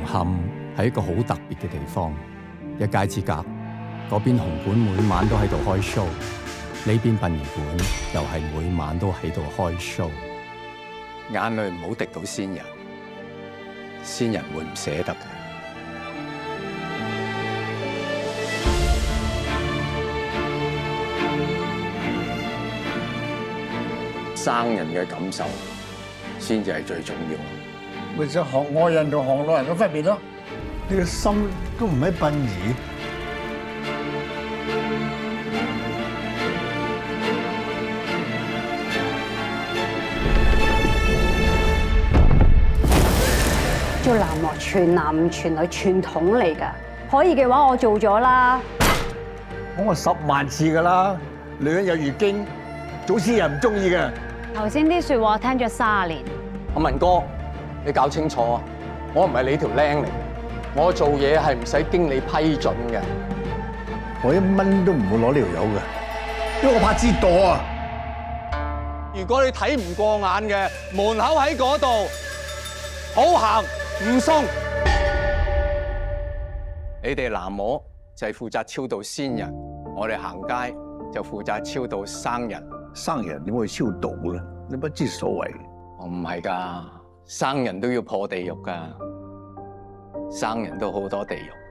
磡係一個好特別嘅地方，一街之隔，嗰邊紅館每晚都喺度開 show， 呢邊殯儀館又係每晚都喺度開 show。眼淚唔好滴到先人，先人會唔捨得嘅。生人嘅感受先至係最重要。咪就行外人同行內人嘅分別咯。你個心都唔喺殯儀。做男模全男唔全女傳統嚟㗎，可以嘅話我做咗啦。講過10萬次㗎啦，女人有月經，祖師爺唔中意嘅。頭先啲説話聽咗30年。阿文哥，你搞清楚啊！我唔係你條僆嚟，我做嘢係唔使經你批准嘅。我1蚊都唔會攞呢條友嘅，因為我怕知道啊。如果你睇唔過眼嘅，門口喺嗰度，好行唔送。你哋男模就係負責超度先人，我哋行街就負責超度生人。生人點會超度咧？你不知所謂。我唔係㗎，生人都要破地獄㗎，生人都好多地獄。